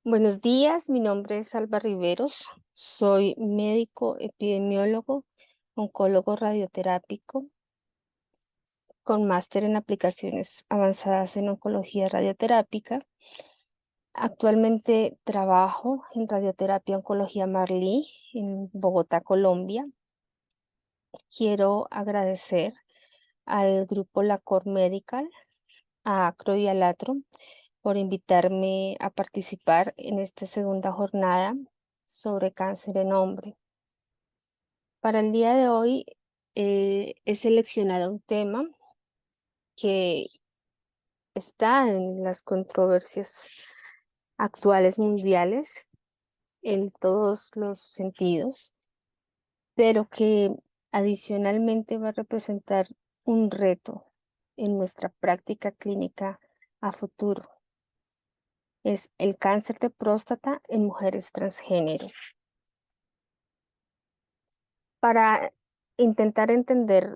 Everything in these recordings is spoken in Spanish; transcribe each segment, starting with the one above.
Buenos días, mi nombre es Alba Riveros, soy médico epidemiólogo, oncólogo radioterápico con máster en aplicaciones avanzadas en oncología radioterápica. Actualmente trabajo en radioterapia oncología Marlí en Bogotá, Colombia. Quiero agradecer al grupo Lacor Medical, a Acro y Alatro por invitarme a participar en esta segunda jornada sobre cáncer en hombre. Para el día de hoy he seleccionado un tema que está en las controversias actuales mundiales en todos los sentidos, pero que adicionalmente va a representar un reto en nuestra práctica clínica a futuro. Es el cáncer de próstata en mujeres transgénero. Para intentar entender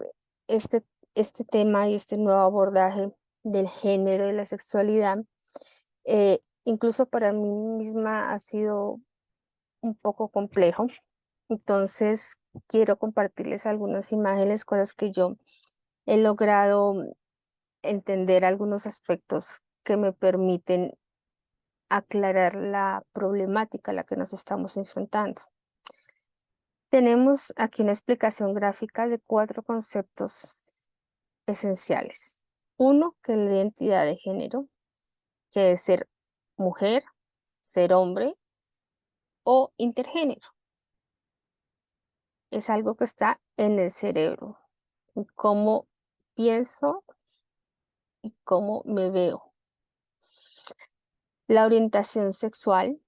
este, este tema y este nuevo abordaje del género y la sexualidad, incluso para mí misma ha sido un poco complejo. Entonces, quiero compartirles algunas imágenes con las que yo he logrado entender algunos aspectos que me permiten aclarar la problemática a la que nos estamos enfrentando. Tenemos aquí una explicación gráfica de 4 conceptos esenciales. Uno, que es la identidad de género, que es ser mujer, ser hombre o intergénero. Es algo que está en el cerebro, en cómo pienso y cómo me veo. La orientación sexual,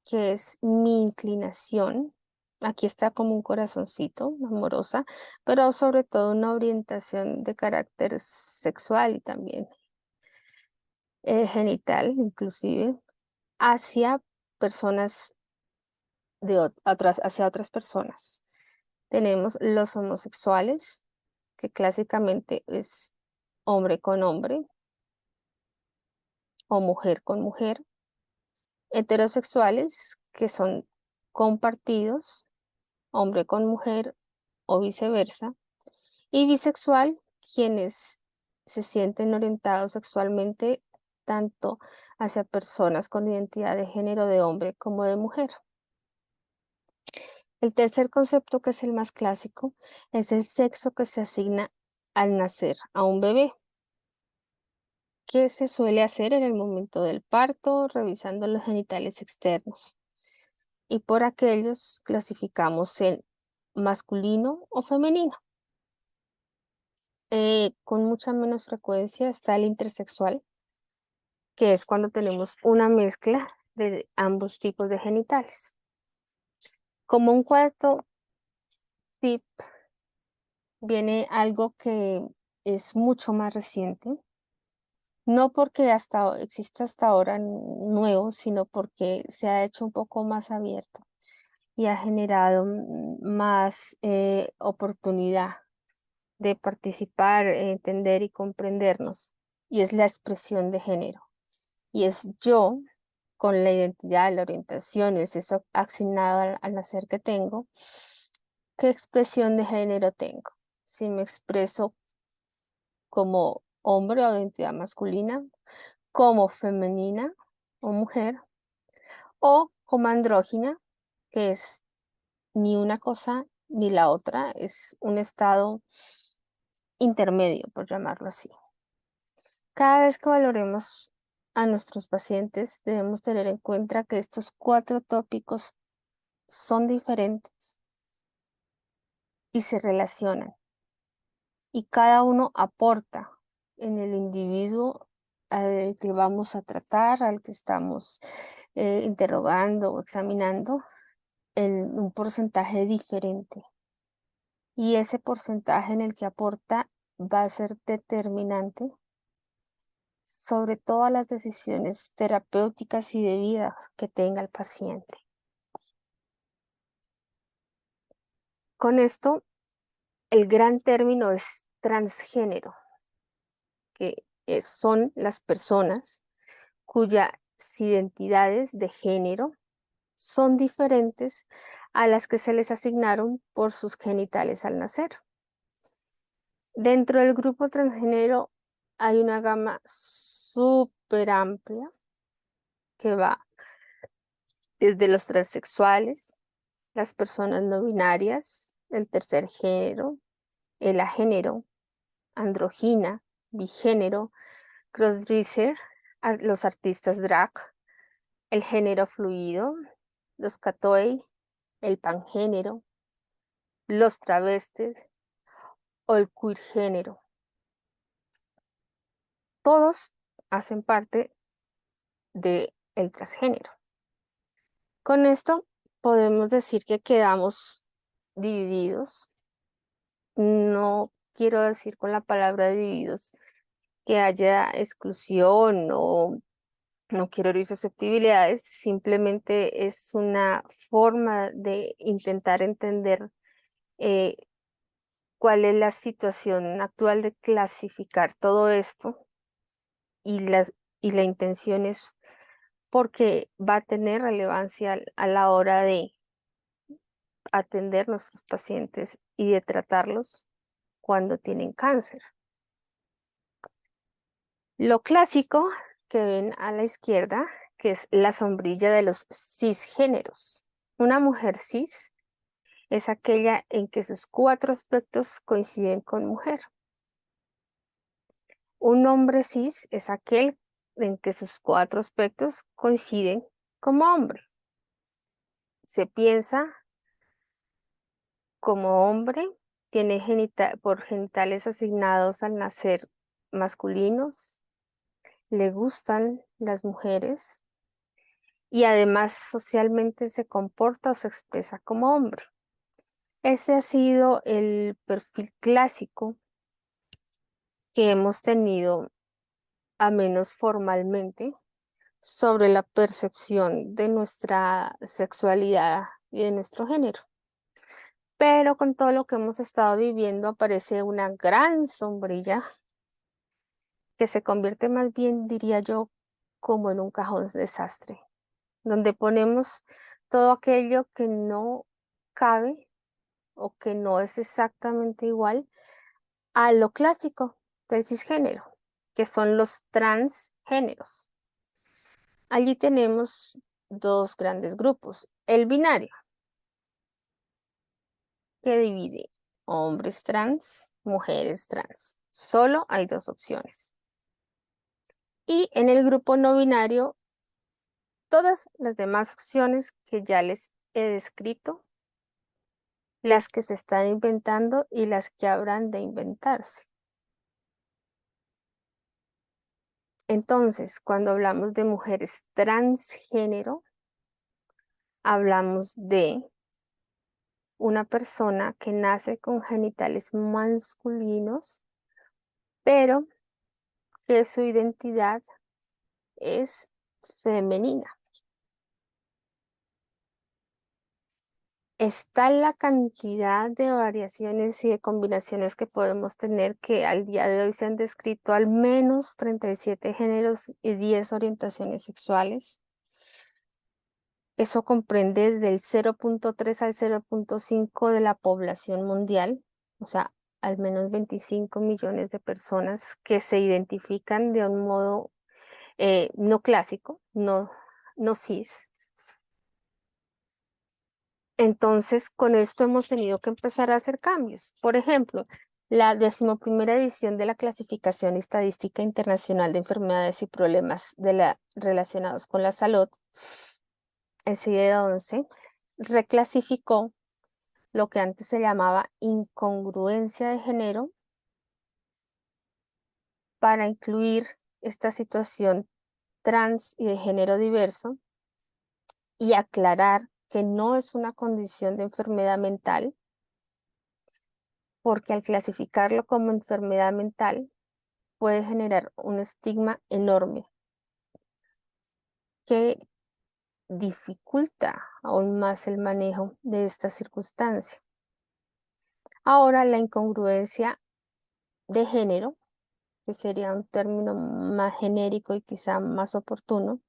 que es mi inclinación. Aquí está como un corazoncito, amorosa, pero sobre todo una orientación de carácter sexual y también genital, inclusive, hacia personas hacia otras personas. Tenemos los homosexuales, que clásicamente es hombre con hombre o mujer con mujer. Heterosexuales, que son compartidos, hombre con mujer o viceversa. Y bisexual, quienes se sienten orientados sexualmente tanto hacia personas con identidad de género de hombre como de mujer. El tercer concepto, que es el más clásico, es el sexo que se asigna al nacer a un bebé, que se suele hacer en el momento del parto, revisando los genitales externos. Y por aquellos clasificamos en masculino o femenino. Con mucha menos frecuencia está el intersexual, que es cuando tenemos una mezcla de ambos tipos de genitales. Como un cuarto tip, viene algo que es mucho más reciente, no porque exista hasta ahora nuevo, sino porque se ha hecho un poco más abierto y ha generado más oportunidad de participar, entender y comprendernos, y es la expresión de género. Y es yo, con la identidad, la orientación, el sexo asignado al nacer que tengo, ¿qué expresión de género tengo? Si me expreso como hombre o identidad masculina, como femenina o mujer, o como andrógina, que es ni una cosa ni la otra, es un estado intermedio, por llamarlo así. Cada vez que valoremos a nuestros pacientes, debemos tener en cuenta que estos 4 tópicos son diferentes y se relacionan, y cada uno aporta en el individuo al que vamos a tratar, al que estamos interrogando o examinando, en un porcentaje diferente. Y ese porcentaje en el que aporta va a ser determinante sobre todas las decisiones terapéuticas y de vida que tenga el paciente. Con esto, el gran término es transgénero, que son las personas cuya identidades de género son diferentes a las que se les asignaron por sus genitales al nacer. Dentro del grupo transgénero hay una gama súper amplia que va desde los transexuales, las personas no binarias, el tercer género, el agénero, andrógina, bigénero, crossdresser, los artistas drag, el género fluido, los catoi, el pangénero, los travestis o el queer género. Todos hacen parte del transgénero. Con esto podemos decir que quedamos divididos. No quiero decir con la palabra divididos que haya exclusión o no quiero herir susceptibilidades, simplemente es una forma de intentar entender eh, cuál es la situación actual de clasificar todo esto y, y la intención es porque va a tener relevancia a la hora de atender a nuestros pacientes y de tratarlos cuando tienen cáncer. Lo clásico que ven a la izquierda, que es la sombrilla de los cisgéneros. Una mujer cis es aquella en que sus 4 aspectos coinciden con mujer. Un hombre cis es aquel en que sus 4 aspectos coinciden como hombre. Se piensa como hombre, tiene por genitales asignados al nacer masculinos, le gustan las mujeres y además socialmente se comporta o se expresa como hombre. Ese ha sido el perfil clásico que hemos tenido, a menos formalmente, sobre la percepción de nuestra sexualidad y de nuestro género. Pero con todo lo que hemos estado viviendo aparece una gran sombrilla que se convierte más bien, diría yo, como en un cajón de desastre, donde ponemos todo aquello que no cabe o que no es exactamente igual a lo clásico del cisgénero, que son los transgéneros. Allí tenemos 2 grandes grupos. El binario, que divide hombres trans, mujeres trans. Solo hay 2 opciones. Y en el grupo no binario, todas las demás opciones que ya les he descrito, las que se están inventando y las que habrán de inventarse. Entonces, cuando hablamos de mujeres transgénero, hablamos de una persona que nace con genitales masculinos, pero que su identidad es femenina. Está la cantidad de variaciones y de combinaciones que podemos tener, que al día de hoy se han descrito al menos 37 géneros y 10 orientaciones sexuales. Eso comprende del 0.3 al 0.5 de la población mundial, o sea, al menos 25 millones de personas que se identifican de un modo no clásico, no cis. Entonces, con esto hemos tenido que empezar a hacer cambios. Por ejemplo, la 11ª edición de la Clasificación Estadística Internacional de Enfermedades y Problemas relacionados con la salud, el CIE-11, reclasificó lo que antes se llamaba incongruencia de género para incluir esta situación trans y de género diverso y aclarar que no es una condición de enfermedad mental, porque al clasificarlo como enfermedad mental puede generar un estigma enorme que dificulta aún más el manejo de esta circunstancia. Ahora, la incongruencia de género que sería un término más genérico y quizá más oportuno,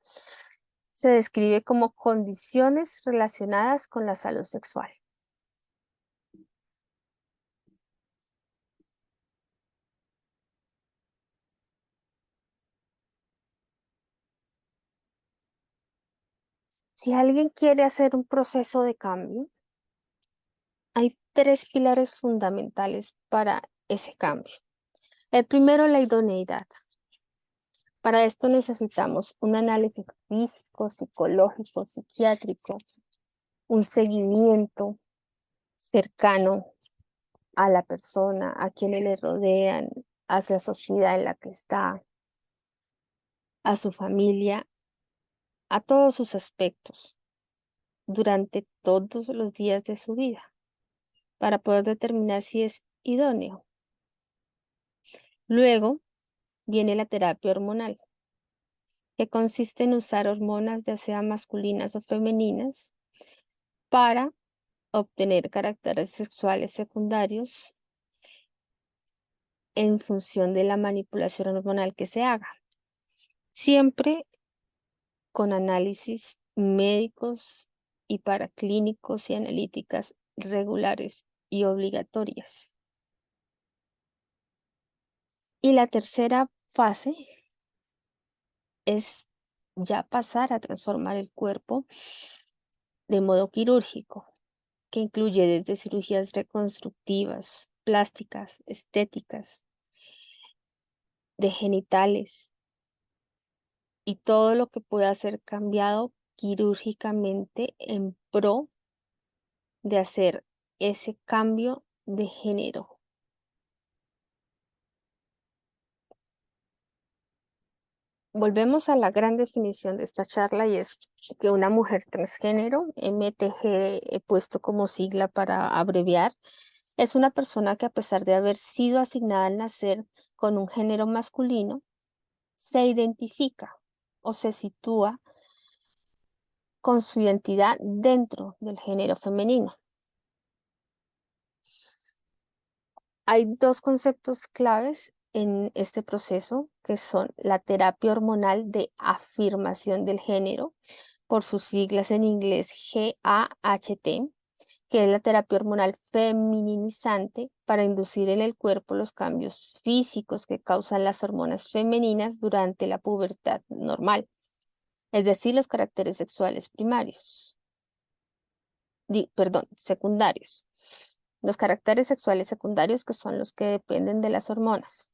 se describe como condiciones relacionadas con la salud sexual. Si alguien quiere hacer un proceso de cambio, hay tres pilares fundamentales para ese cambio. El primero, la idoneidad. Para esto necesitamos un análisis físico, psicológico, psiquiátrico, un seguimiento cercano a la persona, a quienes le rodean, a la sociedad en la que está, a su familia, a todos sus aspectos durante todos los días de su vida, para poder determinar si es idóneo. Luego viene la terapia hormonal, que consiste en usar hormonas, ya sea masculinas o femeninas, para obtener caracteres sexuales secundarios en función de la manipulación hormonal que se haga. Siempre con análisis médicos y paraclínicos y analíticas regulares y obligatorias. Y la tercera fase es ya pasar a transformar el cuerpo de modo quirúrgico, que incluye desde cirugías reconstructivas, plásticas, estéticas, de genitales y todo lo que pueda ser cambiado quirúrgicamente en pro de hacer ese cambio de género. Volvemos a la gran definición de esta charla y es que una mujer transgénero, MTG he puesto como sigla para abreviar, es una persona que a pesar de haber sido asignada al nacer con un género masculino, se identifica o se sitúa con su identidad dentro del género femenino. Hay dos conceptos claves en este proceso que son la terapia hormonal de afirmación del género, por sus siglas en inglés GAHT, que es la terapia hormonal femininizante para inducir en el cuerpo los cambios físicos que causan las hormonas femeninas durante la pubertad normal, es decir, los caracteres sexuales primarios, perdón, secundarios. Los caracteres sexuales secundarios que son los que dependen de las hormonas.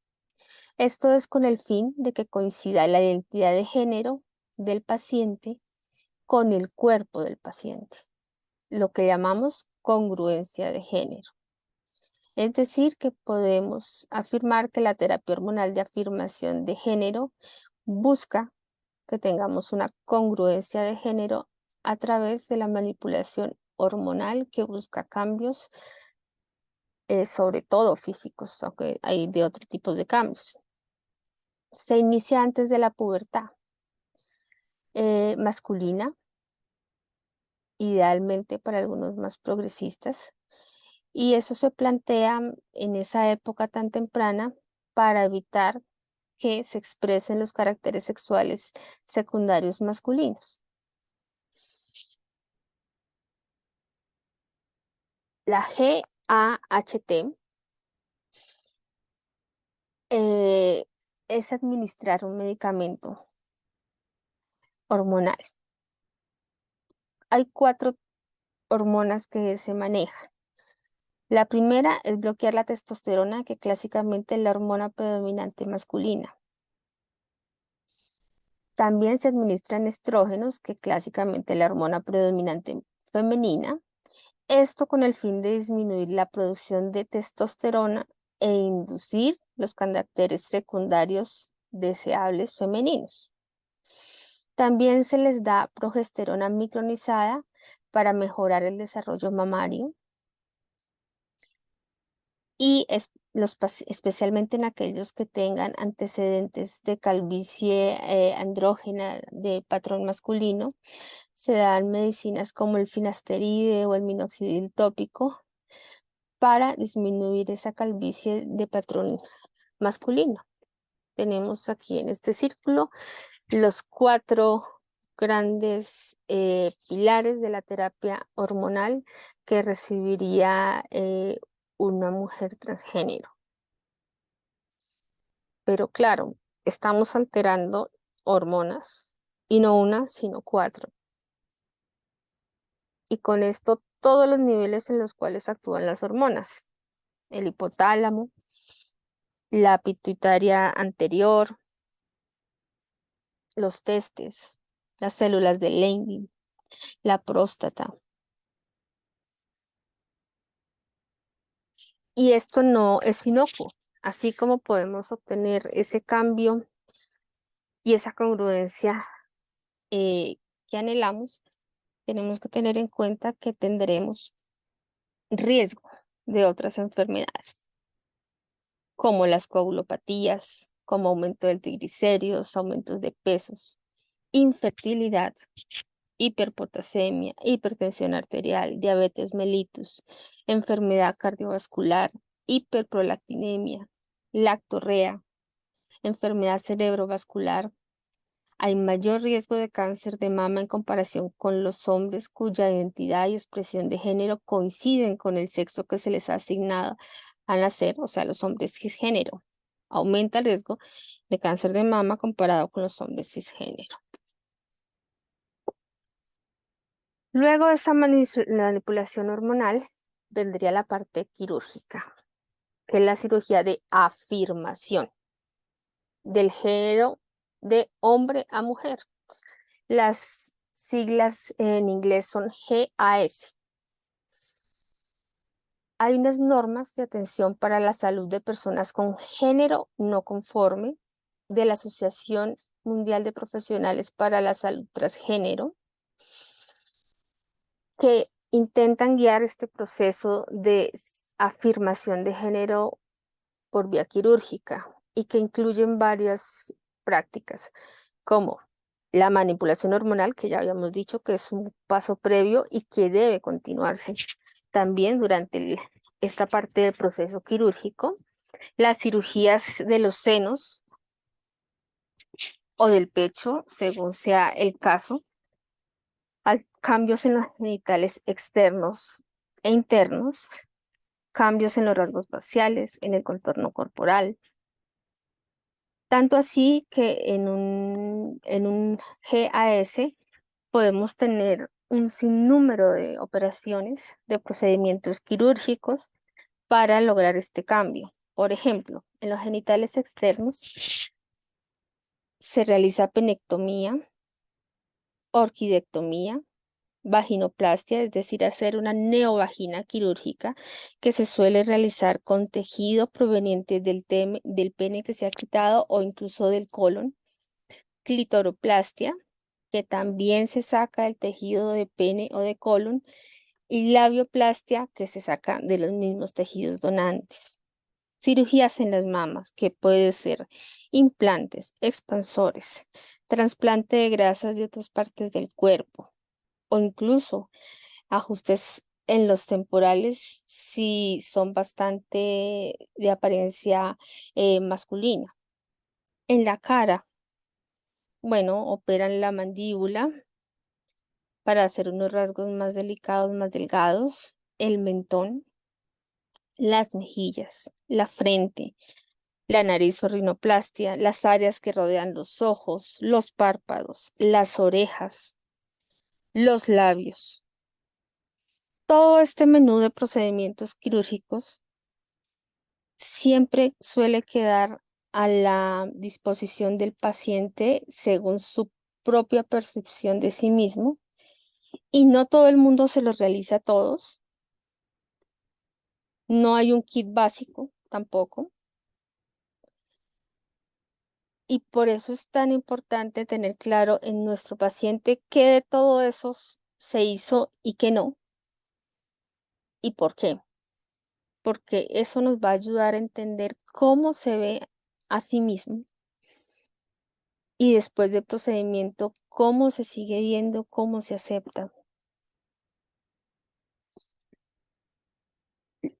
Esto es con el fin de que coincida la identidad de género del paciente con el cuerpo del paciente, lo que llamamos congruencia de género. Es decir, que podemos afirmar que la terapia hormonal de afirmación de género busca que tengamos una congruencia de género a través de la manipulación hormonal que busca cambios, sobre todo físicos, aunque hay de otro tipo de cambios. Se inicia antes de la pubertad masculina, idealmente para algunos más progresistas, y eso se plantea en esa época tan temprana para evitar que se expresen los caracteres sexuales secundarios masculinos. La GAHT es administrar un medicamento hormonal. Hay cuatro hormonas que se manejan. La primera es bloquear la testosterona, que clásicamente es la hormona predominante masculina. También se administran estrógenos, que clásicamente es la hormona predominante femenina. Esto con el fin de disminuir la producción de testosterona e inducir los caracteres secundarios deseables femeninos. También se les da progesterona micronizada para mejorar el desarrollo mamario y especialmente en aquellos que tengan antecedentes de calvicie andrógena de patrón masculino, se dan medicinas como el finasteride o el minoxidil tópico para disminuir esa calvicie de patrón masculino. tenemos aquí en este círculo los 4 grandes pilares de la terapia hormonal que recibiría una mujer transgénero. Pero claro, estamos alterando hormonas y no una, sino 4. Y con esto todos los niveles en los cuales actúan las hormonas: el hipotálamo, la pituitaria anterior, los testes, las células de Leydig, la próstata. Y esto no es inocuo. Así como podemos obtener ese cambio y esa congruencia que anhelamos, tenemos que tener en cuenta que tendremos riesgo de otras enfermedades, como las coagulopatías, como aumento de triglicéridos, aumentos de pesos, infertilidad, hiperpotasemia, hipertensión arterial, diabetes mellitus, enfermedad cardiovascular, hiperprolactinemia, lactorrea, enfermedad cerebrovascular. Hay mayor riesgo de cáncer de mama en comparación con los hombres cuya identidad y expresión de género coinciden con el sexo que se les ha asignado al nacer, o sea, los hombres cisgénero. Aumenta el riesgo de cáncer de mama comparado con los hombres cisgénero. Luego de esa manipulación hormonal vendría la parte quirúrgica, que es la cirugía de afirmación del género de hombre a mujer. Las siglas en inglés son GAS. Hay unas normas de atención para la salud de personas con género no conforme de la Asociación Mundial de Profesionales para la Salud Transgénero, que intentan guiar este proceso de afirmación de género por vía quirúrgica y que incluyen varias prácticas, como la manipulación hormonal, que ya habíamos dicho que es un paso previo y que debe continuarse también durante esta parte del proceso quirúrgico, las cirugías de los senos o del pecho, según sea el caso, cambios en los genitales externos e internos, cambios en los rasgos faciales, en el contorno corporal. Tanto así que en un GAS podemos tener un sinnúmero de operaciones, de procedimientos quirúrgicos para lograr este cambio. Por ejemplo, en los genitales externos se realiza penectomía, orquidectomía, vaginoplastia, es decir, hacer una neovagina quirúrgica que se suele realizar con tejido proveniente del pene que se ha quitado o incluso del colon, clitoroplastia, que también se saca el tejido de pene o de colon, y labioplastia, que se saca de los mismos tejidos donantes. Cirugías en las mamas, que puede ser implantes, expansores, trasplante de grasas de otras partes del cuerpo o incluso ajustes en los temporales si son bastante de apariencia masculina. En la cara, bueno, operan la mandíbula para hacer unos rasgos más delicados, más delgados, el mentón, las mejillas, la frente, la nariz o rinoplastia, las áreas que rodean los ojos, los párpados, las orejas, los labios. Todo este menú de procedimientos quirúrgicos siempre suele quedar a la disposición del paciente según su propia percepción de sí mismo, y no todo el mundo se los realiza a todos. No hay un kit básico tampoco. Y por eso es tan importante tener claro en nuestro paciente qué de todo eso se hizo y qué no, y por qué. Porque eso nos va a ayudar a entender cómo se ve a sí mismo y después del procedimiento, cómo se sigue viendo, cómo se acepta.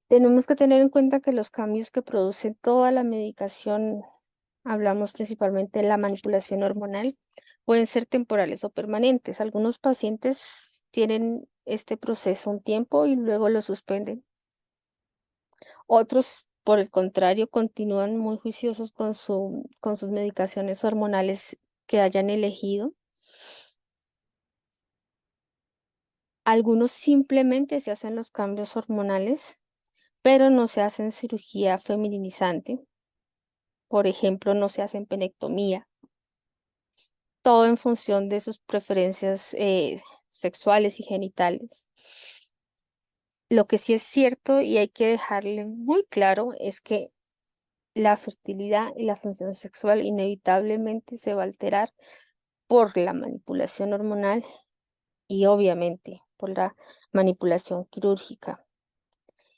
Tenemos que tener en cuenta que los cambios que produce toda la medicación hablamos principalmente de la manipulación hormonal, pueden ser temporales o permanentes. Algunos pacientes tienen este proceso un tiempo y luego lo suspenden. Otros, por el contrario, continúan muy juiciosos con sus medicaciones hormonales que hayan elegido. Algunos simplemente se hacen los cambios hormonales, pero no se hacen cirugía feminizante. Por ejemplo, no se hacen penectomía. Todo en función de sus preferencias sexuales y genitales. Lo que sí es cierto y hay que dejarle muy claro es que la fertilidad y la función sexual inevitablemente se va a alterar por la manipulación hormonal y obviamente por la manipulación quirúrgica.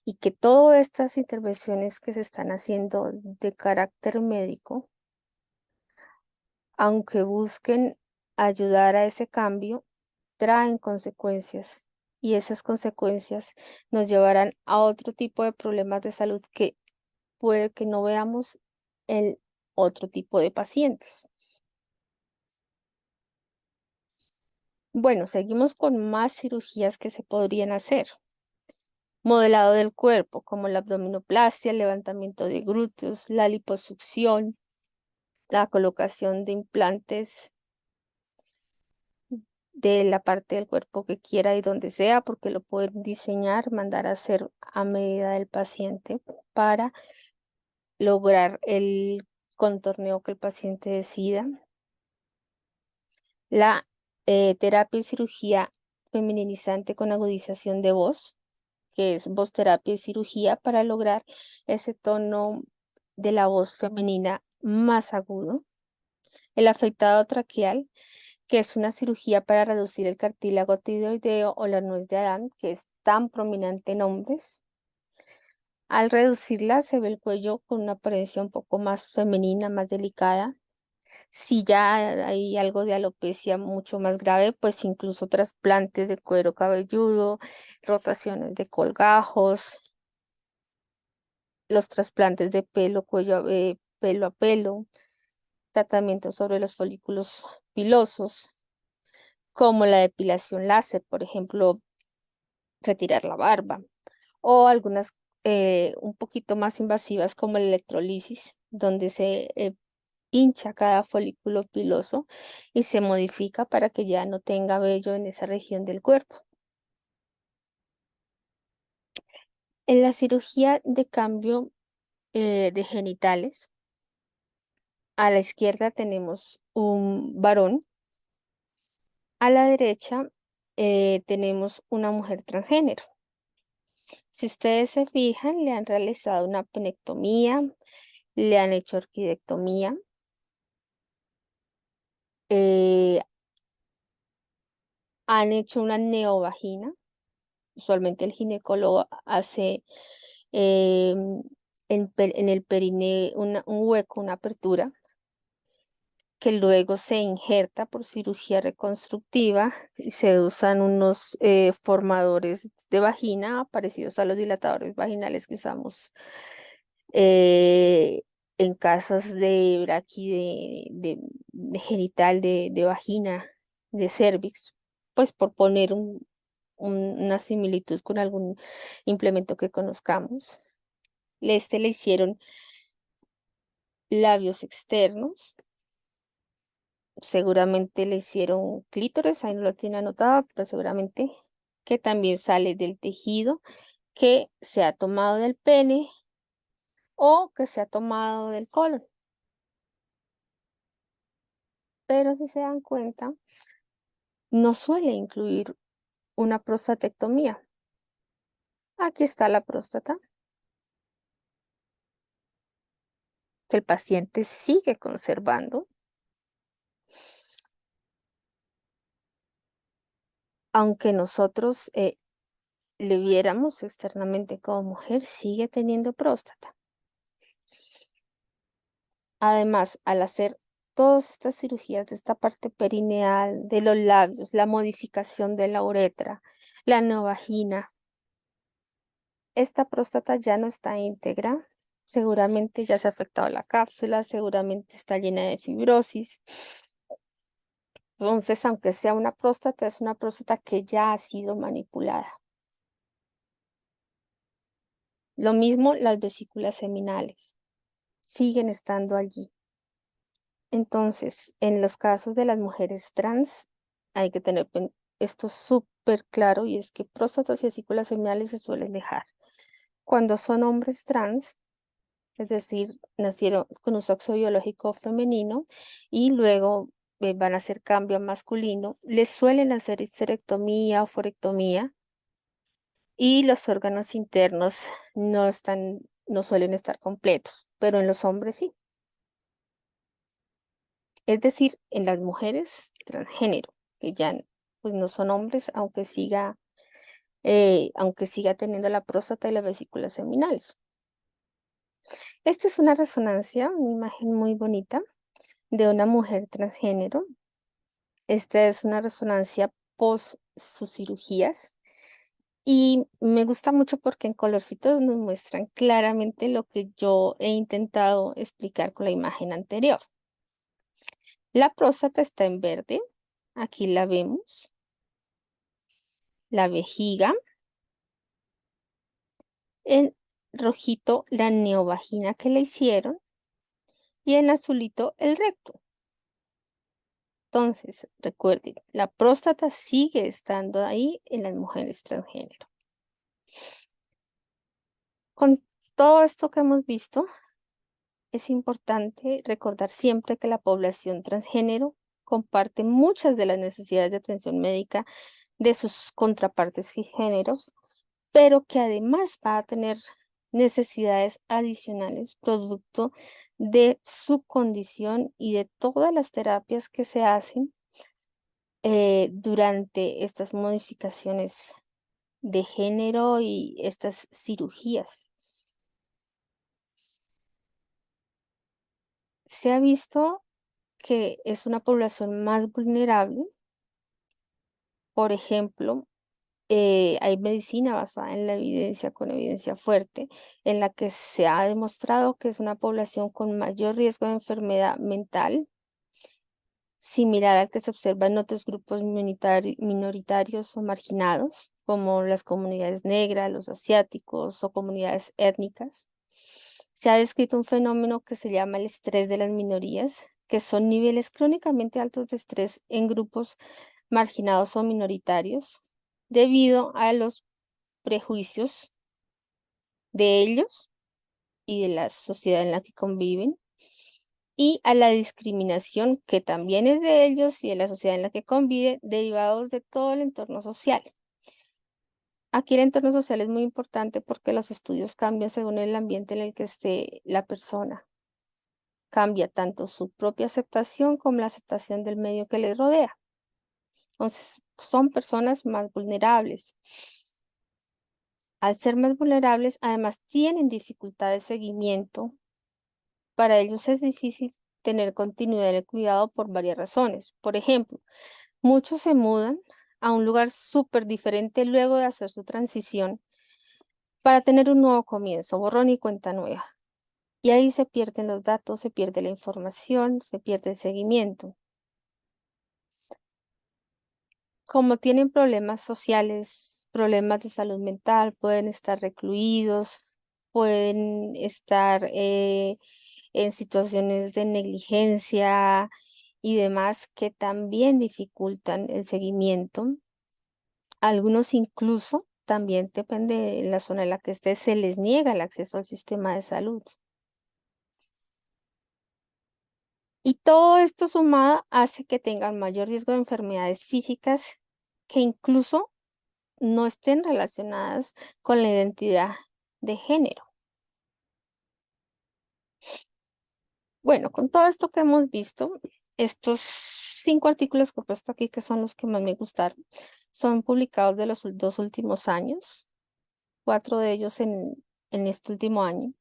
Y que todas estas intervenciones que se están haciendo de carácter médico, aunque busquen ayudar a ese cambio, traen consecuencias y esas consecuencias nos llevarán a otro tipo de problemas de salud que puede que no veamos en otro tipo de pacientes. Bueno, seguimos con más cirugías que se podrían hacer. Modelado del cuerpo, como la abdominoplastia, el levantamiento de glúteos, la liposucción, la colocación de implantes de la parte del cuerpo que quiera y donde sea, porque lo pueden diseñar, mandar a hacer a medida del paciente para lograr el contorneo que el paciente decida. La terapia y cirugía feminizante con agudización de voz, que es voz terapia y cirugía para lograr ese tono de la voz femenina más agudo. El afectado traqueal, que es una cirugía para reducir el cartílago tiroideo o la nuez de Adán, que es tan prominente en hombres. Al reducirla se ve el cuello con una apariencia un poco más femenina, más delicada. Si ya hay algo de alopecia mucho más grave, pues incluso trasplantes de cuero cabelludo, rotaciones de colgajos, los trasplantes de pelo, pelo a pelo, tratamientos sobre los folículos pilosos, como la depilación láser, por ejemplo, retirar la barba, o algunas un poquito más invasivas como la electrolisis, donde se pincha cada folículo piloso y se modifica para que ya no tenga vello en esa región del cuerpo. En la cirugía de cambio de genitales, a la izquierda tenemos un varón, a la derecha tenemos una mujer transgénero. Si ustedes se fijan, le han realizado una penectomía, le han hecho orquidectomía, eh, han hecho una neovagina. Usualmente el ginecólogo hace en el perineo un hueco, una apertura, que luego se injerta por cirugía reconstructiva y se usan unos formadores de vagina parecidos a los dilatadores vaginales que usamos eh, en casas de braqui, de genital, de vagina, de cervix, pues por poner una similitud con algún implemento que conozcamos. Le hicieron labios externos, seguramente le hicieron clítoris, ahí no lo tiene anotado, pero seguramente que también sale del tejido que se ha tomado del pene o que se ha tomado del colon. Pero si se dan cuenta, no suele incluir una prostatectomía. Aquí está la próstata, que el paciente sigue conservando, aunque nosotros le viéramos externamente como mujer, sigue teniendo próstata. Además, al hacer todas estas cirugías de esta parte perineal, de los labios, la modificación de la uretra, la neovagina, esta próstata ya no está íntegra, seguramente ya se ha afectado la cápsula, seguramente está llena de fibrosis. Entonces, aunque sea una próstata, es una próstata que ya ha sido manipulada. Lo mismo las vesículas seminales, siguen estando allí. Entonces, en los casos de las mujeres trans, hay que tener esto súper claro, y es que próstatas y vesículas seminales se suelen dejar. Cuando son hombres trans, es decir, nacieron con un sexo biológico femenino y luego van a hacer cambio a masculino, les suelen hacer histerectomía o forectomía, y los órganos internos no suelen estar completos, pero en los hombres sí. Es decir, en las mujeres transgénero, que ya pues no son hombres, aunque siga teniendo la próstata y las vesículas seminales. Esta es una resonancia, una imagen muy bonita de una mujer transgénero. Esta es una resonancia post sus cirugías. Y me gusta mucho porque en colorcitos nos muestran claramente lo que yo he intentado explicar con la imagen anterior. La próstata está en verde, aquí la vemos. La vejiga, en rojito la neovagina que le hicieron y en azulito el recto. Entonces, recuerden, la próstata sigue estando ahí en las mujeres transgénero. Con todo esto que hemos visto, es importante recordar siempre que la población transgénero comparte muchas de las necesidades de atención médica de sus contrapartes cisgéneros, pero que además va a tener necesidades adicionales producto de su condición y de todas las terapias que se hacen durante estas modificaciones de género y estas cirugías. Se ha visto que es una población más vulnerable. Por ejemplo, hay medicina basada en la evidencia, con evidencia fuerte, en la que se ha demostrado que es una población con mayor riesgo de enfermedad mental, similar al que se observa en otros grupos minoritarios o marginados, como las comunidades negras, los asiáticos o comunidades étnicas. Se ha descrito un fenómeno que se llama el estrés de las minorías, que son niveles crónicamente altos de estrés en grupos marginados o minoritarios, debido a los prejuicios de ellos y de la sociedad en la que conviven, y a la discriminación que también es de ellos y de la sociedad en la que convive, derivados de todo el entorno social. Aquí el entorno social es muy importante porque los estudios cambian según el ambiente en el que esté la persona. Cambia tanto su propia aceptación como la aceptación del medio que les rodea. Entonces, son personas más vulnerables. Al ser más vulnerables, además tienen dificultad de seguimiento. Para ellos es difícil tener continuidad en el cuidado por varias razones. Por ejemplo, muchos se mudan a un lugar súper diferente luego de hacer su transición para tener un nuevo comienzo, borrón y cuenta nueva. Y ahí se pierden los datos, se pierde la información, se pierde el seguimiento. Como tienen problemas sociales, problemas de salud mental, pueden estar recluidos, pueden estar en situaciones de negligencia y demás que también dificultan el seguimiento. Algunos incluso, también depende de la zona en la que esté, se les niega el acceso al sistema de salud. Y todo esto sumado hace que tengan mayor riesgo de enfermedades físicas que incluso no estén relacionadas con la identidad de género. Bueno, con todo esto que hemos visto, estos 5 artículos que he puesto aquí, que son los que más me gustaron, son publicados de los 2 últimos años, 4 de ellos en este último año,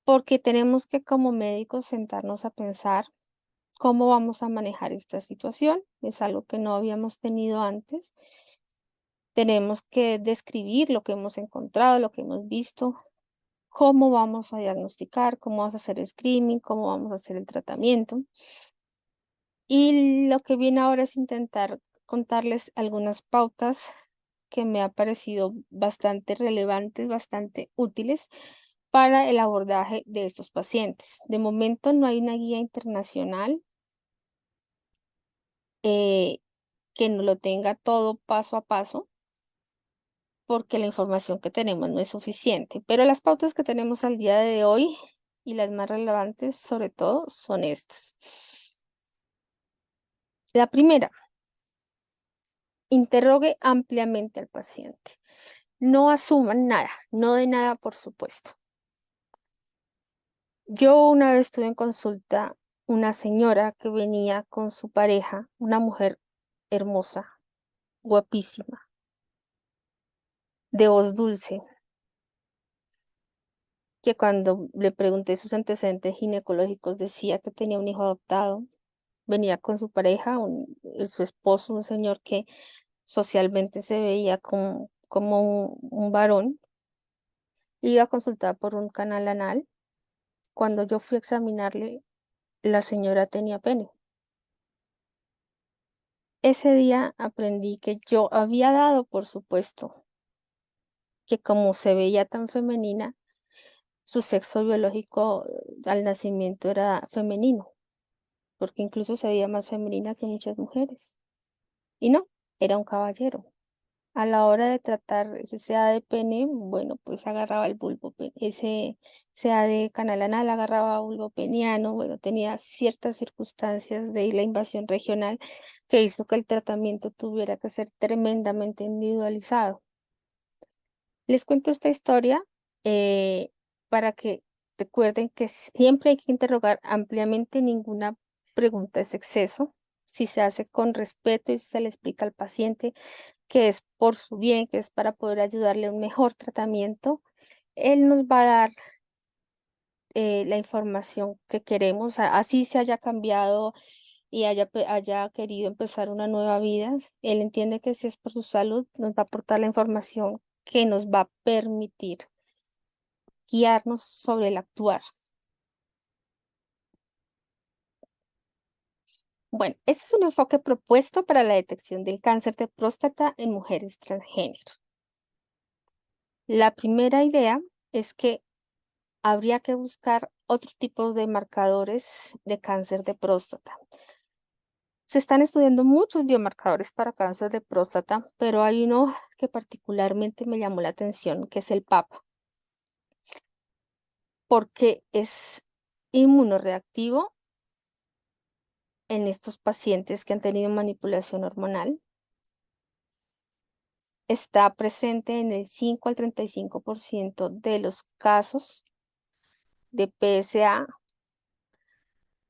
porque tenemos que como médicos sentarnos a pensar cómo vamos a manejar esta situación. Es algo que no habíamos tenido antes. Tenemos que describir lo que hemos encontrado, lo que hemos visto, cómo vamos a diagnosticar, cómo vamos a hacer el screening, cómo vamos a hacer el tratamiento. Y lo que viene ahora es intentar contarles algunas pautas que me ha parecido bastante relevantes, bastante útiles para el abordaje de estos pacientes. De momento no hay una guía internacional eh, que no lo tenga todo paso a paso, porque la información que tenemos no es suficiente. Pero las pautas que tenemos al día de hoy y las más relevantes sobre todo son estas. La primera, interrogue ampliamente al paciente. No asuman nada, no de nada por supuesto. Yo una vez tuve en consulta una señora que venía con su pareja, una mujer hermosa, guapísima, de voz dulce, que cuando le pregunté sus antecedentes ginecológicos decía que tenía un hijo adoptado, venía con su pareja, su esposo, un señor que socialmente se veía como un varón, iba a consultar por un canal anal. Cuando yo fui a examinarle, la señora tenía pene. Ese día aprendí que yo había dado por supuesto que como se veía tan femenina, su sexo biológico al nacimiento era femenino, porque incluso se veía más femenina que muchas mujeres. Y no, era un caballero. A la hora de tratar ese CA de pene, bueno, pues agarraba el bulbo, ese CA de canal anal agarraba bulbo peniano, bueno, tenía ciertas circunstancias de la invasión regional que hizo que el tratamiento tuviera que ser tremendamente individualizado. Les cuento esta historia eh, para que recuerden que siempre hay que interrogar ampliamente, ninguna pregunta es exceso. Si se hace con respeto y se le explica al paciente que es por su bien, que es para poder ayudarle a un mejor tratamiento, él nos va a dar la información que queremos, así se haya cambiado y haya querido empezar una nueva vida. Él entiende que si es por su salud, nos va a aportar la información que nos va a permitir guiarnos sobre el actuar. Bueno, este es un enfoque propuesto para la detección del cáncer de próstata en mujeres transgénero. La primera idea es que habría que buscar otro tipo de marcadores de cáncer de próstata. Se están estudiando muchos biomarcadores para cáncer de próstata, pero hay uno que particularmente me llamó la atención, que es el PAP, porque es inmunoreactivo en estos pacientes que han tenido manipulación hormonal. Está presente en el 5 al 35% de los casos de PSA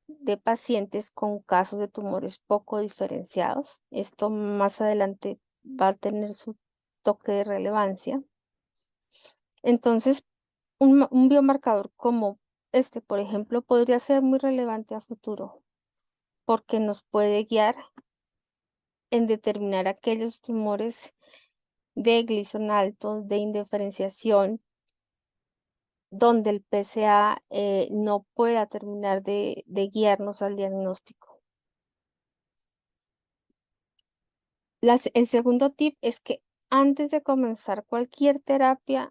de pacientes con casos de tumores poco diferenciados. Esto más adelante va a tener su toque de relevancia. Entonces, un biomarcador como este, por ejemplo, podría ser muy relevante a futuro porque nos puede guiar en determinar aquellos tumores de Gleason alto, de indiferenciación, donde el PSA no pueda terminar de guiarnos al diagnóstico. El segundo tip es que antes de comenzar cualquier terapia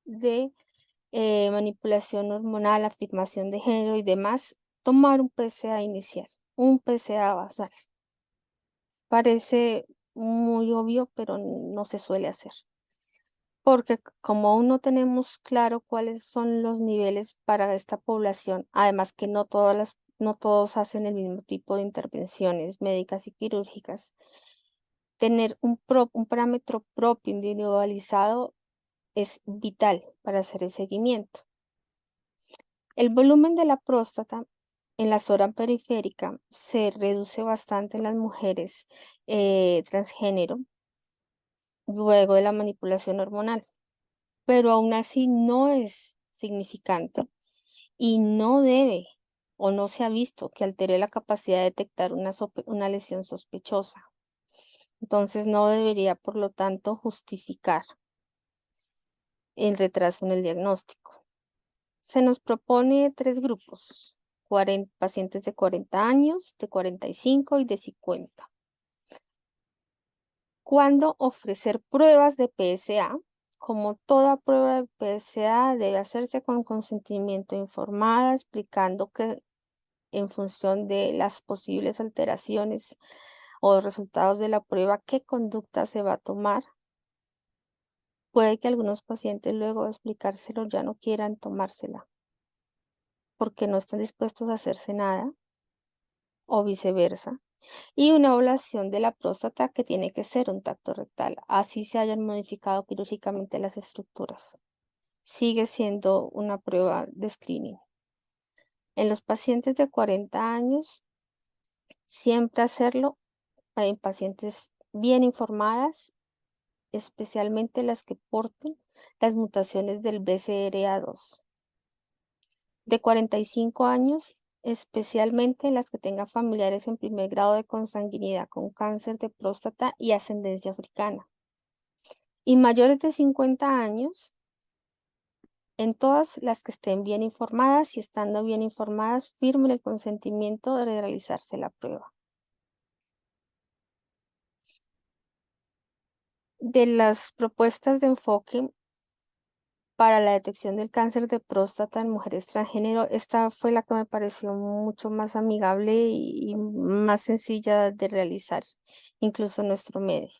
de manipulación hormonal, afirmación de género y demás, tomar un PSA inicial, un PSA basal. Parece muy obvio, pero no se suele hacer. Porque como aún no tenemos claro cuáles son los niveles para esta población, además que no todos hacen el mismo tipo de intervenciones médicas y quirúrgicas, tener un parámetro propio individualizado es vital para hacer el seguimiento. El volumen de la próstata en la zona periférica se reduce bastante en las mujeres transgénero luego de la manipulación hormonal, pero aún así no es significante y no debe o no se ha visto que altere la capacidad de detectar una lesión sospechosa. Entonces no debería, por lo tanto, justificar el retraso en el diagnóstico. Se nos propone 3 grupos, pacientes de 40 años, de 45 y de 50. ¿Cuándo ofrecer pruebas de PSA? Como toda prueba de PSA debe hacerse con consentimiento informada, explicando que en función de las posibles alteraciones o resultados de la prueba, qué conducta se va a tomar. Puede que algunos pacientes luego de explicárselo ya no quieran tomársela porque no están dispuestos a hacerse nada o viceversa. Y una ablación de la próstata que tiene que ser un tacto rectal, así se hayan modificado quirúrgicamente las estructuras. Sigue siendo una prueba de screening. En los pacientes de 40 años, siempre hacerlo en pacientes bien informadas, especialmente las que porten las mutaciones del BCRA2. De 45 años, especialmente las que tengan familiares en primer grado de consanguinidad con cáncer de próstata y ascendencia africana. Y mayores de 50 años, en todas las que estén bien informadas y estando bien informadas, firmen el consentimiento de realizarse la prueba. De las propuestas de enfoque para la detección del cáncer de próstata en mujeres transgénero, esta fue la que me pareció mucho más amigable y más sencilla de realizar, incluso en nuestro medio.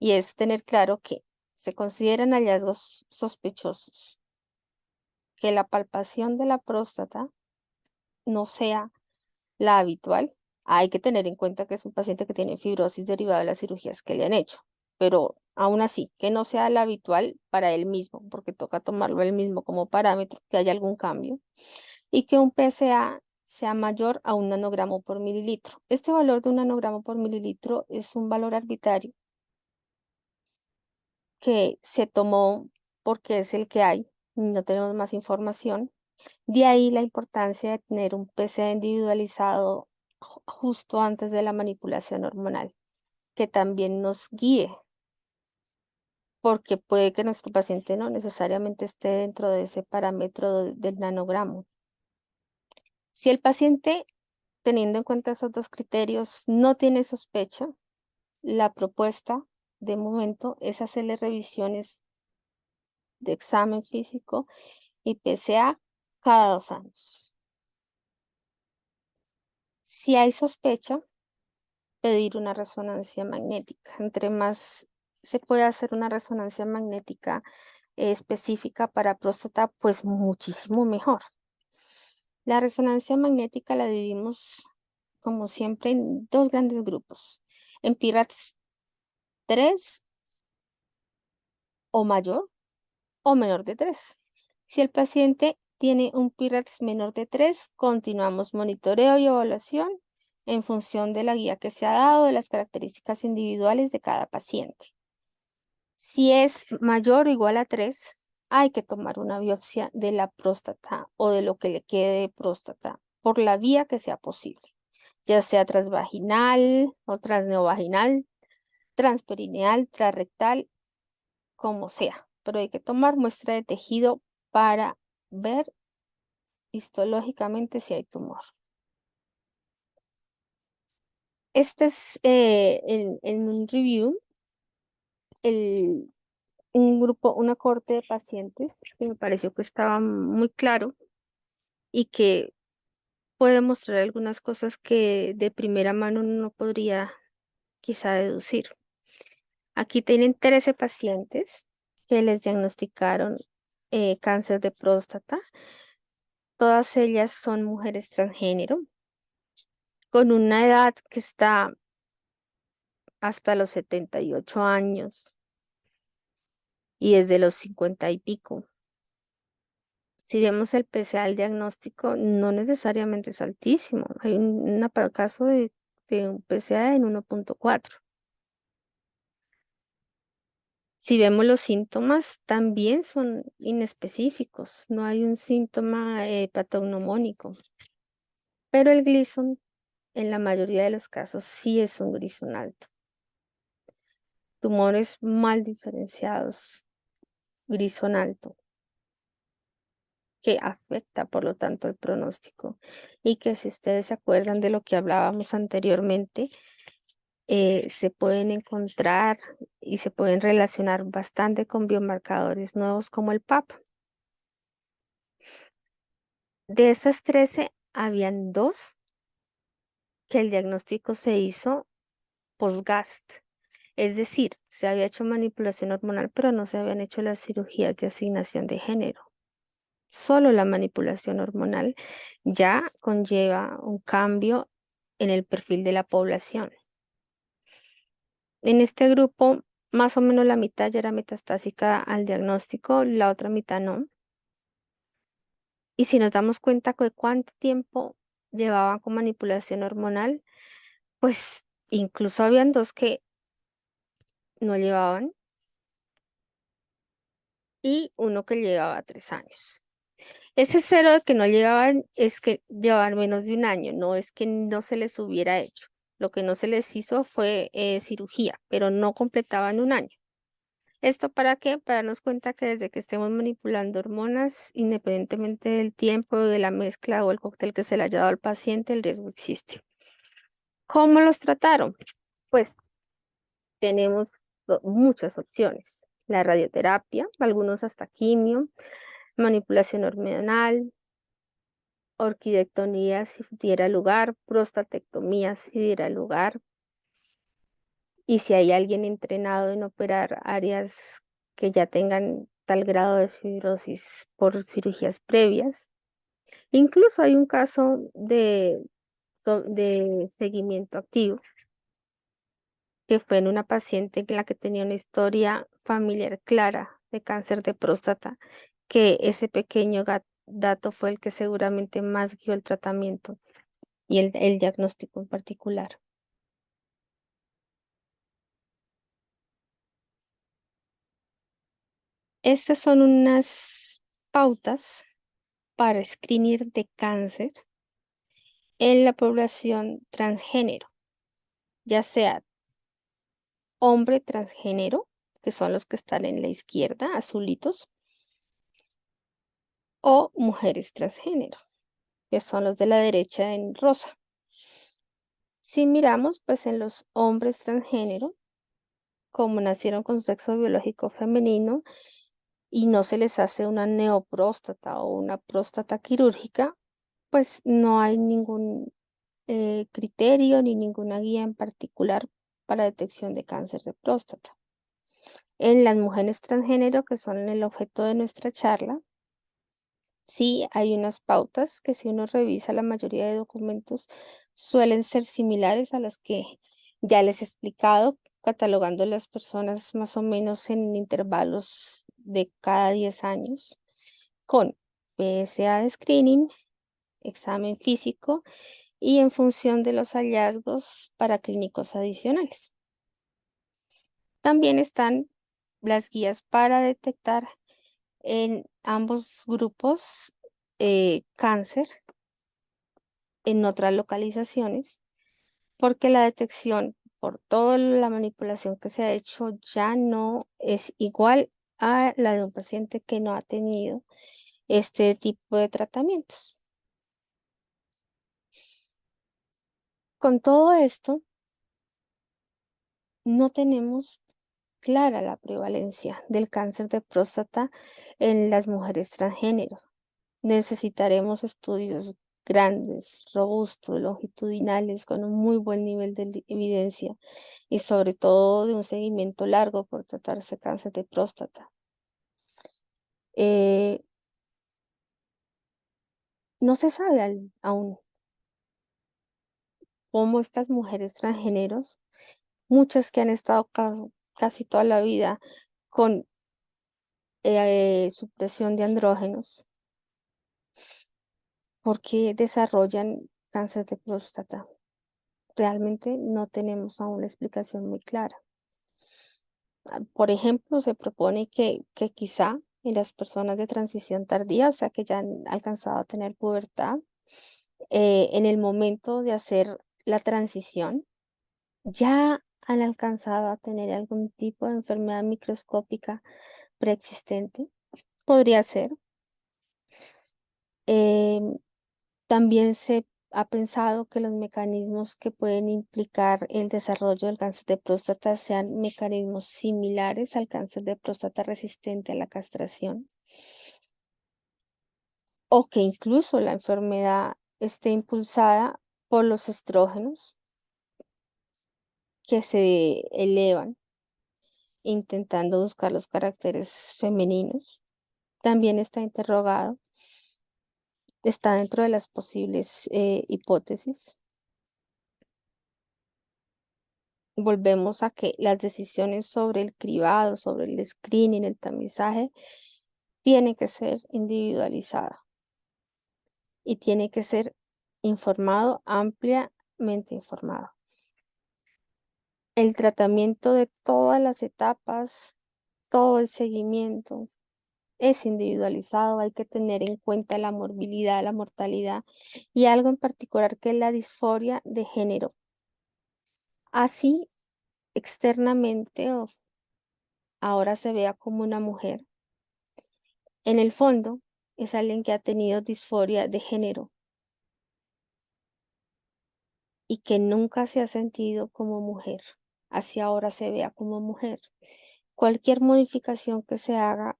Y es tener claro que se consideran hallazgos sospechosos, que la palpación de la próstata no sea la habitual. Hay que tener en cuenta que es un paciente que tiene fibrosis derivada de las cirugías que le han hecho, pero aún así, que no sea la habitual para él mismo, porque toca tomarlo él mismo como parámetro, que haya algún cambio, y que un PSA sea mayor a un nanogramo por mililitro. Este valor de un nanogramo por mililitro es un valor arbitrario que se tomó porque es el que hay, y no tenemos más información. De ahí la importancia de tener un PSA individualizado justo antes de la manipulación hormonal, que también nos guíe, porque puede que nuestro paciente no necesariamente esté dentro de ese parámetro del nanogramo. Si el paciente, teniendo en cuenta esos dos criterios, no tiene sospecha, la propuesta de momento es hacerle revisiones de examen físico y PSA cada 2 años. Si hay sospecha, pedir una resonancia magnética. Entre más se puede hacer una resonancia magnética específica para próstata, pues muchísimo mejor. La resonancia magnética la dividimos, como siempre, en 2 grandes grupos. En PIRADS 3 o mayor o menor de 3. Si el paciente tiene un PIRADS menor de 3, continuamos monitoreo y evaluación en función de la guía que se ha dado de las características individuales de cada paciente. Si es mayor o igual a 3, hay que tomar una biopsia de la próstata o de lo que le quede de próstata por la vía que sea posible, ya sea transvaginal o transneovaginal, transperineal, transrectal, como sea, pero hay que tomar muestra de tejido para ver histológicamente si hay tumor. Este es en un review, un grupo, una corte de pacientes que me pareció que estaba muy claro y que puede mostrar algunas cosas que de primera mano uno no podría quizá deducir. Aquí tienen 13 pacientes que les diagnosticaron cáncer de próstata. Todas ellas son mujeres transgénero, con una edad que está hasta los 78 años y desde los 50 y pico. Si vemos el PSA al diagnóstico, no necesariamente es altísimo. Hay un caso de un PSA en 1.4. Si vemos los síntomas, también son inespecíficos. No hay un síntoma patognomónico. Pero el Gleason, en la mayoría de los casos, sí es un Gleason alto. Tumores mal diferenciados, Gleason alto. que afecta, por lo tanto, el pronóstico. Y que si ustedes se acuerdan de lo que hablábamos anteriormente, se pueden encontrar y se pueden relacionar bastante con biomarcadores nuevos como el PAP. De estas 13, habían dos que el diagnóstico se hizo post-GAST. Es decir, se había hecho manipulación hormonal, pero no se habían hecho las cirugías de asignación de género. Solo la manipulación hormonal ya conlleva un cambio en el perfil de la población. En este grupo, más o menos la mitad ya era metastásica al diagnóstico, la otra mitad no. Y si nos damos cuenta de cuánto tiempo llevaban con manipulación hormonal, pues incluso habían dos que no llevaban y uno que llevaba 3 años. Ese cero de que no llevaban es que llevaban menos de un año, no es que no se les hubiera hecho. Lo que no se les hizo fue cirugía, pero no completaban un año. ¿Esto para qué? Para darnos cuenta que desde que estemos manipulando hormonas, independientemente del tiempo, de la mezcla o el cóctel que se le haya dado al paciente, el riesgo existe. ¿Cómo los trataron? Pues tenemos muchas opciones. La radioterapia, algunos hasta quimio, manipulación hormonal, orquidectomía si diera lugar, prostatectomía si diera lugar, y si hay alguien entrenado en operar áreas que ya tengan tal grado de fibrosis por cirugías previas. Incluso hay un caso de seguimiento activo que fue en una paciente en la que tenía una historia familiar clara de cáncer de próstata, que ese pequeño dato fue el que seguramente más guió el tratamiento y el diagnóstico en particular. Estas son unas pautas para screening de cáncer en la población transgénero, ya sea hombre transgénero, que son los que están en la izquierda, azulitos, o mujeres transgénero, que son los de la derecha en rosa. Si miramos, pues en los hombres transgénero, como nacieron con sexo biológico femenino y no se les hace una neopróstata o una próstata quirúrgica, pues no hay ningún criterio ni ninguna guía en particular para detección de cáncer de próstata. En las mujeres transgénero, que son el objeto de nuestra charla, sí hay unas pautas que si uno revisa la mayoría de documentos suelen ser similares a las que ya les he explicado, catalogando las personas más o menos en intervalos de cada 10 años, con PSA de screening, examen físico y en función de los hallazgos para clínicos adicionales. También están las guías para detectar en ambos grupos cáncer en otras localizaciones, porque la detección por toda la manipulación que se ha hecho ya no es igual a la de un paciente que no ha tenido este tipo de tratamientos. Con todo esto, no tenemos clara la prevalencia del cáncer de próstata en las mujeres transgénero. Necesitaremos estudios grandes, robustos, longitudinales, con un muy buen nivel de evidencia y sobre todo de un seguimiento largo por tratarse cáncer de próstata. Eh, no se sabe aún cómo estas mujeres transgéneros, muchas que han estado casi toda la vida con supresión de andrógenos, ¿por qué desarrollan cáncer de próstata? Realmente no tenemos aún la explicación muy clara. Por ejemplo, se propone que quizá en las personas de transición tardía, o sea, que ya han alcanzado a tener pubertad, en el momento de hacer la transición, ya han alcanzado a tener algún tipo de enfermedad microscópica preexistente. Podría ser. Em, También se ha pensado que los mecanismos que pueden implicar el desarrollo del cáncer de próstata sean mecanismos similares al cáncer de próstata resistente a la castración, o que incluso la enfermedad esté impulsada por los estrógenos que se elevan intentando buscar los caracteres femeninos. También está interrogado, está dentro de las posibles hipótesis. Volvemos a que las decisiones sobre el cribado, sobre el screening, el tamizaje, tiene que ser individualizada y tiene que ser informado, ampliamente informado. El tratamiento de todas las etapas, todo el seguimiento es individualizado, hay que tener en cuenta la morbilidad, la mortalidad y algo en particular que es la disforia de género. Así externamente o ahora se vea como una mujer, en el fondo es alguien que ha tenido disforia de género y que nunca se ha sentido como mujer. Así ahora se vea como mujer. Cualquier modificación que se haga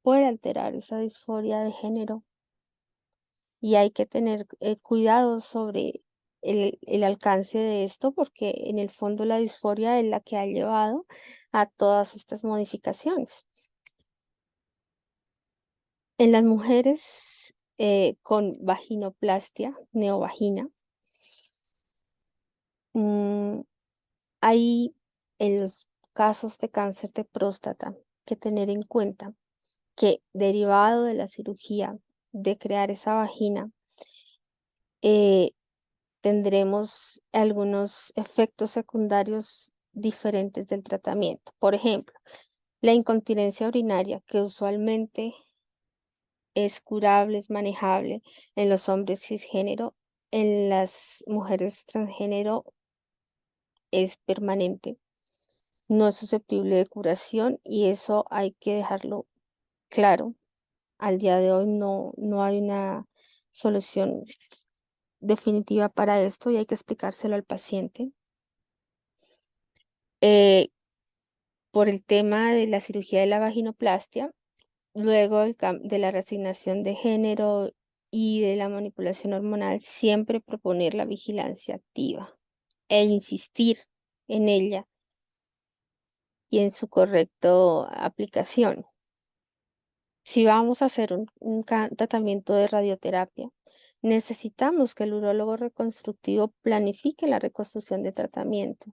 puede alterar esa disforia de género y hay que tener cuidado sobre el alcance de esto porque en el fondo la disforia es la que ha llevado a todas estas modificaciones. En las mujeres con vaginoplastia, neovagina, mm, hay en los casos de cáncer de próstata que tener en cuenta que derivado de la cirugía de crear esa vagina, eh, tendremos algunos efectos secundarios diferentes del tratamiento. Por ejemplo, la incontinencia urinaria, que usualmente es curable, es manejable en los hombres cisgénero, en las mujeres transgénero es permanente, no es susceptible de curación y eso hay que dejarlo claro. Al día de hoy no hay una solución definitiva para esto y hay que explicárselo al paciente. Eh, por el tema de la cirugía de la vaginoplastia, luego de la reasignación de género y de la manipulación hormonal, siempre proponer la vigilancia activa e insistir en ella y en su correcta aplicación. Si vamos a hacer un tratamiento de radioterapia, necesitamos que el urólogo reconstructivo planifique la reconstrucción de tratamiento.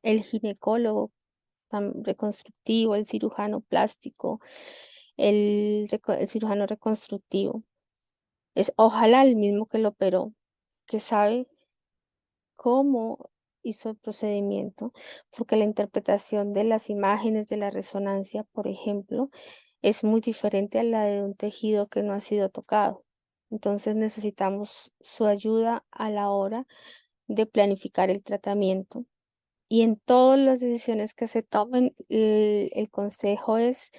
El ginecólogo reconstructivo, el cirujano plástico, el cirujano reconstructivo. Es ojalá el mismo que lo operó, que sabe cómo hizo el procedimiento, porque la interpretación de las imágenes de la resonancia, por ejemplo, es muy diferente a la de un tejido que no ha sido tocado. Entonces necesitamos su ayuda a la hora de planificar el tratamiento. Y en todas las decisiones que se tomen, el consejo es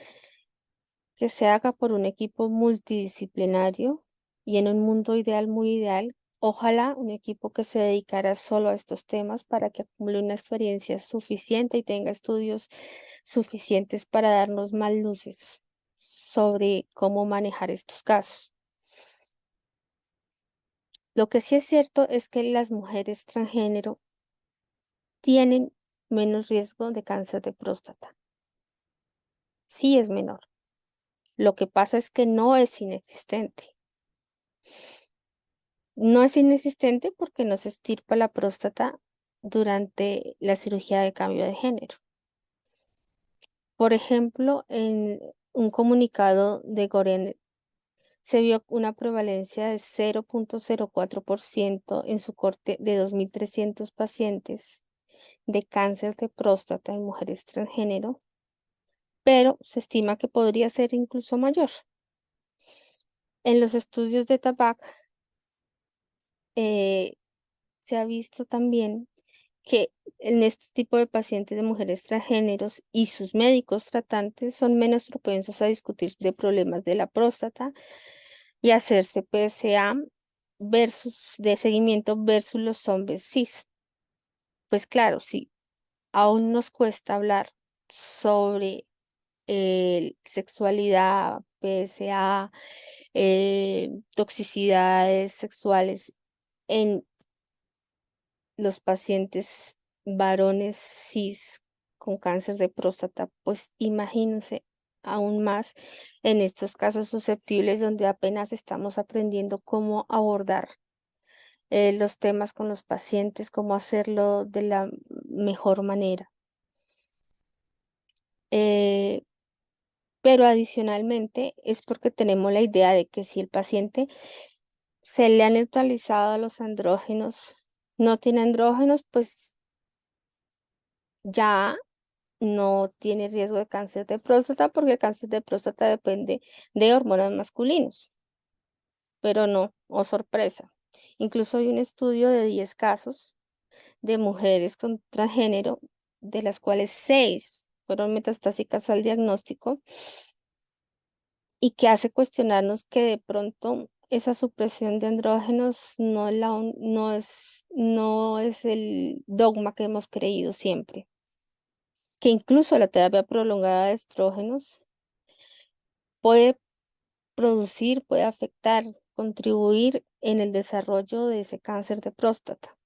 que se haga por un equipo multidisciplinario y en un mundo ideal, muy ideal, ojalá un equipo que se dedicara solo a estos temas para que acumule una experiencia suficiente y tenga estudios suficientes para darnos más luces sobre cómo manejar estos casos. Lo que sí es cierto es que las mujeres transgénero tienen menos riesgo de cáncer de próstata. Sí es menor. Lo que pasa es que no es inexistente. No es inexistente porque no se extirpa la próstata durante la cirugía de cambio de género. Por ejemplo, en un comunicado de Goren se vio una prevalencia de 0,04% en su corte de 2.300 pacientes de cáncer de próstata en mujeres transgénero, pero se estima que podría ser incluso mayor. En los estudios de TABAC se ha visto también que en este tipo de pacientes de mujeres transgéneros y sus médicos tratantes son menos propensos a discutir de problemas de la próstata y hacerse PSA versus de seguimiento versus los hombres cis. Pues claro, si aún nos cuesta hablar sobre sexualidad, PSA, toxicidades sexuales en los pacientes varones cis con cáncer de próstata, pues imagínense aún más en estos casos susceptibles donde apenas estamos aprendiendo cómo abordar los temas con los pacientes, cómo hacerlo de la mejor manera. Eh, pero adicionalmente es porque tenemos la idea de que si el paciente se le han neutralizado los andrógenos, no tiene andrógenos, pues ya no tiene riesgo de cáncer de próstata porque el cáncer de próstata depende de hormonas masculinos, pero no, oh sorpresa. Incluso hay un estudio de 10 casos de mujeres con transgénero, de las cuales 6 fueron metastásicas al diagnóstico y que hace cuestionarnos que de pronto esa supresión de andrógenos no es el dogma que hemos creído siempre, que incluso la terapia prolongada de estrógenos puede producir, puede afectar, contribuir en el desarrollo de ese cáncer de próstata.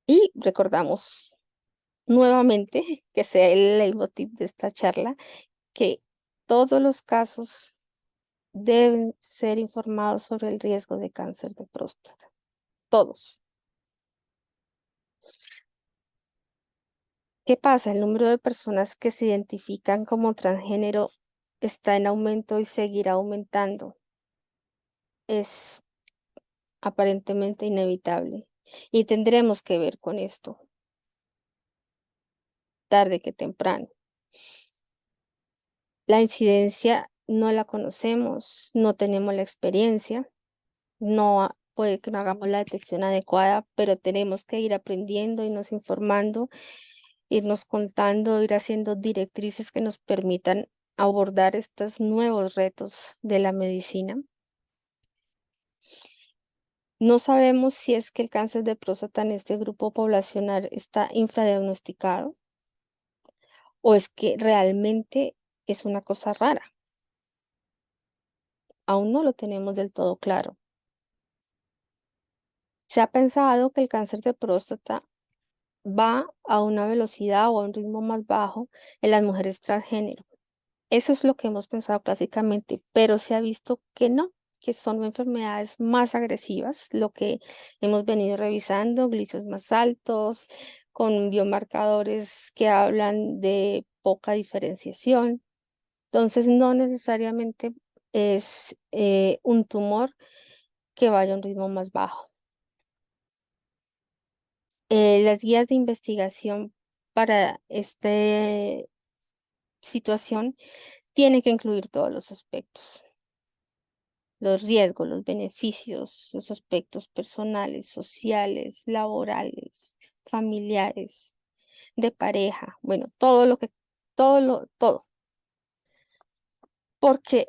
Y recordamos nuevamente, que sea el leitmotiv de esta charla, que todos los casos deben ser informados sobre el riesgo de cáncer de próstata. Todos. ¿Qué pasa? El número de personas que se identifican como transgénero está en aumento y seguirá aumentando. Es aparentemente inevitable. Y tendremos que ver con esto, tarde que temprano. La incidencia no la conocemos, no tenemos la experiencia, puede que no hagamos la detección adecuada, pero tenemos que ir aprendiendo, irnos informando, irnos contando, ir haciendo directrices que nos permitan abordar estos nuevos retos de la medicina. No sabemos si es que el cáncer de próstata en este grupo poblacional está infradiagnosticado o es que realmente es una cosa rara. Aún no lo tenemos del todo claro. Se ha pensado que el cáncer de próstata va a una velocidad o a un ritmo más bajo en las mujeres transgénero. Eso es lo que hemos pensado clásicamente, pero se ha visto que no, que son enfermedades más agresivas, lo que hemos venido revisando, glicios más altos, con biomarcadores que hablan de poca diferenciación. Entonces, no necesariamente es un tumor que vaya a un ritmo más bajo. Las guías de investigación para esta situación tienen que incluir todos los aspectos, los riesgos, los beneficios, los aspectos personales, sociales, laborales, familiares, de pareja, bueno, todo, porque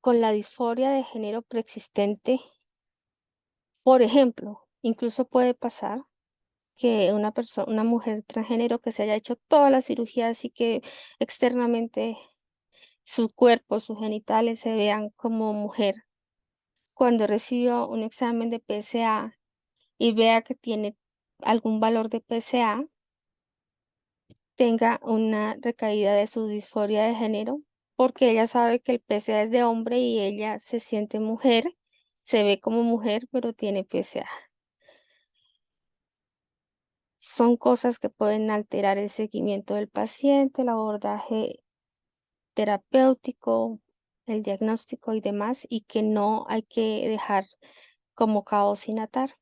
con la disforia de género preexistente, por ejemplo, incluso puede pasar que una mujer transgénero que se haya hecho todas las cirugías y que externamente su cuerpo, sus genitales se vean como mujer, cuando recibió un examen de PSA y vea que tiene algún valor de PSA, tenga una recaída de su disforia de género, porque ella sabe que el PSA es de hombre y ella se siente mujer, se ve como mujer, pero tiene PSA. Son cosas que pueden alterar el seguimiento del paciente, el abordaje terapéutico, el diagnóstico y demás, y que no hay que dejar como cabo sin atar.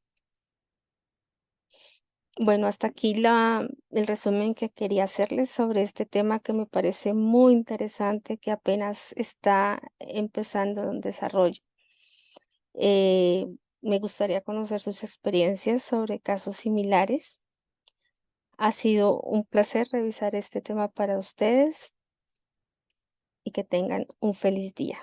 Bueno, hasta aquí el resumen que quería hacerles sobre este tema que me parece muy interesante, que apenas está empezando en desarrollo. Eh, Me gustaría conocer sus experiencias sobre casos similares. Ha sido un placer revisar este tema para ustedes y que tengan un feliz día.